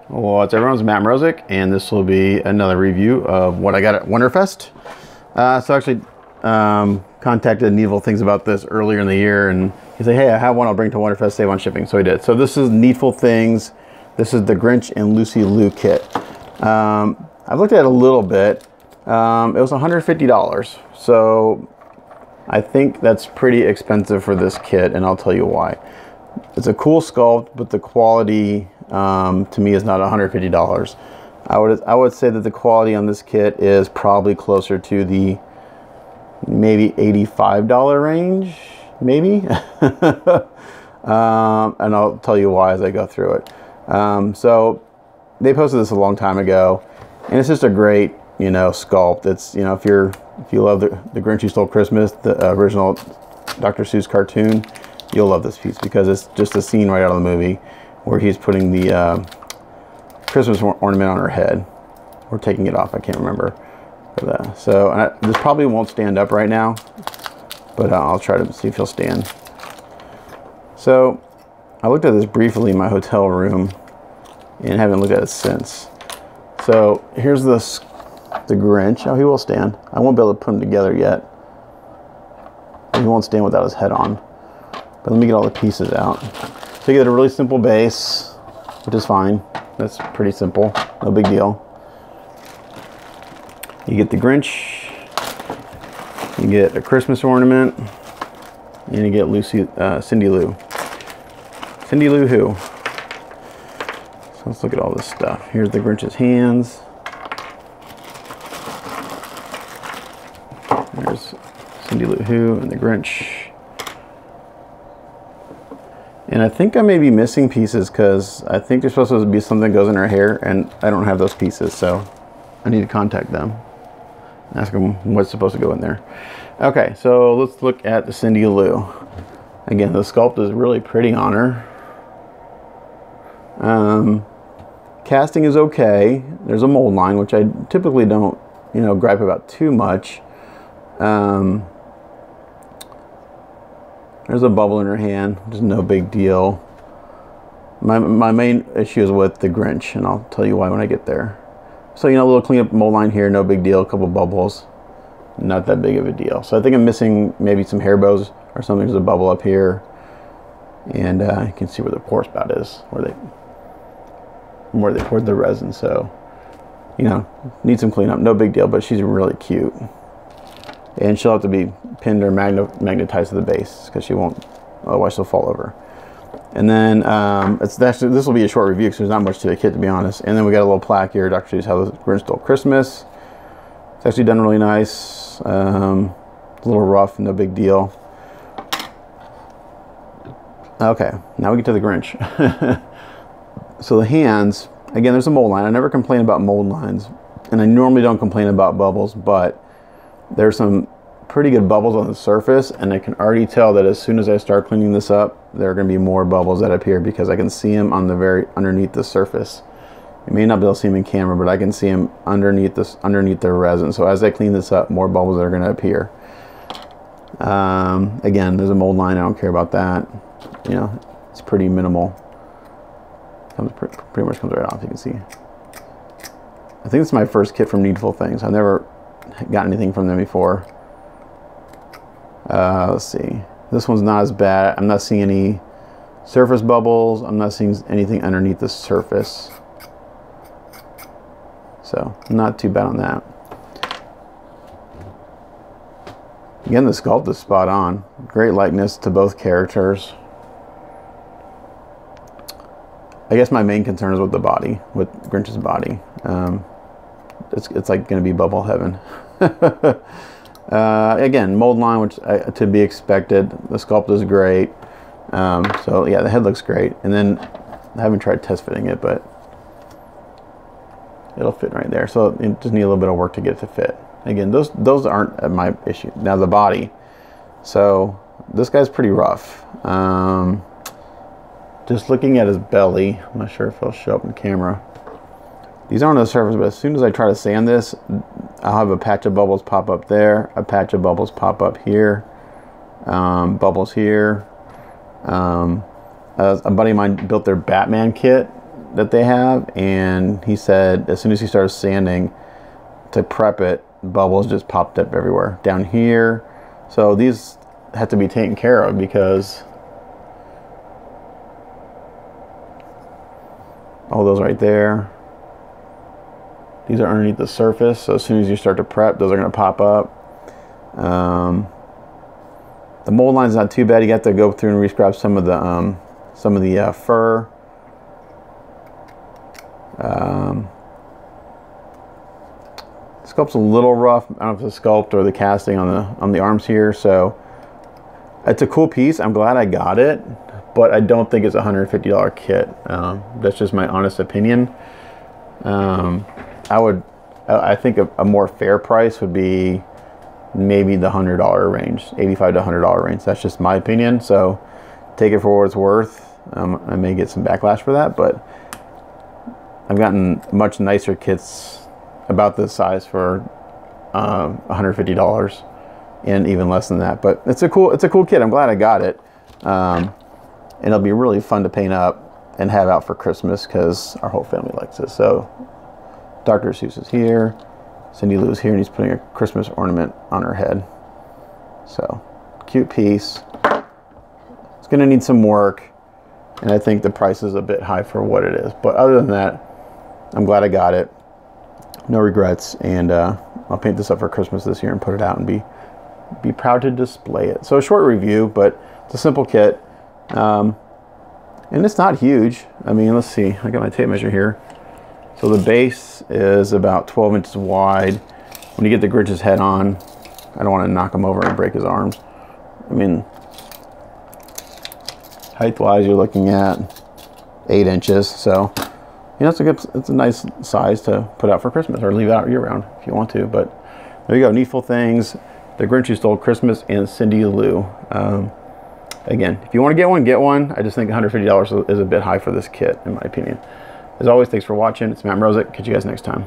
What's everyone's Matt Mrozik, and this will be another review of what I got at Winterfest. So actually contacted Needful Things about this earlier in the year, and he said, hey, I have one I'll bring to Winterfest, save on shipping. So he did. So this is Needful Things. This is the Grinch and Lucy Liu kit. I've looked at it a little bit. It was $150. So I think that's pretty expensive for this kit, and I'll tell you why. It's a cool sculpt, but the quality to me is not $150. I would say that the quality on this kit is probably closer to the maybe $85 range, maybe. And I'll tell you why as I go through it. So they posted this a long time ago, and it's just a great, you know, sculpt. It's, you know, if you love the Grinch Who Stole Christmas, the original Dr. Seuss cartoon, you'll love this piece because it's just a scene right out of the movie where he's putting the Christmas ornament on her head, or taking it off. I can't remember. But, this probably won't stand up right now, but I'll try to see if he'll stand. So I looked at this briefly in my hotel room and haven't looked at it since. So here's the Grinch. Oh, he will stand. I won't be able to put him together yet. He won't stand without his head on. But let me get all the pieces out. So you get a really simple base, which is fine. That's pretty simple. No big deal. You get the Grinch. You get a Christmas ornament. And you get Cindy Lou. Cindy Lou Who. So let's look at all this stuff. Here's the Grinch's hands. There's Cindy Lou Who and the Grinch. And I think I may be missing pieces because I think there's supposed to be something that goes in her hair, and I don't have those pieces, so I need to contact them. Ask them what's supposed to go in there. Okay, so let's look at the Cindy Lou. Again, the sculpt is really pretty on her. Casting is okay. There's a mold line, which I typically don't, you know, gripe about too much. There's a bubble in her hand, which is no big deal. My main issue is with the Grinch, and I'll tell you why when I get there. So, you know, a little cleanup mold line here, no big deal. A couple bubbles, not that big of a deal. So I think I'm missing maybe some hair bows or something. There's a bubble up here, and you can see where the pour spout is, where they poured the resin. So, you know, need some cleanup, no big deal. But she's really cute. And she'll have to be pinned or magnetized to the base because she won't, otherwise she'll fall over. And then this will be a short review because there's not much to the kit, to be honest. And then we got a little plaque here, Dr. Seuss How the Grinch Stole Christmas. It's actually done really nice. A little rough, no big deal. Okay, now we get to the Grinch. So the hands, again, there's a mold line. I never complain about mold lines, and I normally don't complain about bubbles, but there's some pretty good bubbles on the surface, and I can already tell that as soon as I start cleaning this up, there are going to be more bubbles that appear because I can see them on the underneath the surface. You may not be able to see them in camera, but I can see them underneath the resin. So as I clean this up, more bubbles are going to appear. Again, there's a mold line. I don't care about that. You know, it's pretty minimal. Pretty much comes right off. You can see. I think it's my first kit from Needful Things. I've never got anything from them before. Let's see. This one's not as bad. I'm not seeing any surface bubbles. I'm not seeing anything underneath the surface. So not too bad on that. Again, the sculpt is spot on. Great likeness to both characters. I guess my main concern is with the body, with Grinch's body. It's like going to be bubble heaven. Again, mold line, which to be expected. The sculpt is great. So yeah, the head looks great. And then I haven't tried test fitting it, but it'll fit right there. So it just need a little bit of work to get it to fit. Again, those aren't my issue. Now the body. So this guy's pretty rough. Just looking at his belly, I'm not sure if he'll show up in camera. These aren't on the surface, but as soon as I try to sand this, I'll have a patch of bubbles pop up there, a patch of bubbles pop up here, bubbles here. A buddy of mine built their Batman kit that they have, and he said as soon as he started sanding to prep it, bubbles just popped up everywhere down here. So these have to be taken care of because all those right there, these are underneath the surface. So as soon as you start to prep, those are going to pop up. The mold line's not too bad. You have to go through and re-scrap some of the fur. Sculpt's a little rough. I don't know if it's the sculpt or the casting on the arms here. So it's a cool piece. I'm glad I got it, but I don't think it's a $150 kit. That's just my honest opinion. I think a more fair price would be maybe the $100 range, $85 to $100 range. That's just my opinion. So take it for what it's worth. I may get some backlash for that, but I've gotten much nicer kits about this size for $150 and even less than that. But it's a cool kit. I'm glad I got it. And it'll be really fun to paint up and have out for Christmas because our whole family likes it. So Dr. Seuss is here. Cindy Lou is here, and he's putting a Christmas ornament on her head. So, cute piece. It's going to need some work, and I think the price is a bit high for what it is. But other than that, I'm glad I got it. No regrets, and I'll paint this up for Christmas this year and put it out and be proud to display it. So a short review, but it's a simple kit, and it's not huge. I mean, let's see. I got my tape measure here. So the base is about 12 inches wide. When you get the Grinch's head on, I don't want to knock him over and break his arms. I mean, height-wise, you're looking at 8 inches. So, you know, it's a nice size to put out for Christmas or leave out year-round if you want to. But there you go, Needful Things, The Grinch Who Stole Christmas, and Cindy Lou. Again, if you want to get one, get one. I just think $150 is a bit high for this kit, in my opinion. As always, thanks for watching. It's Matt Mrozek. Catch you guys next time.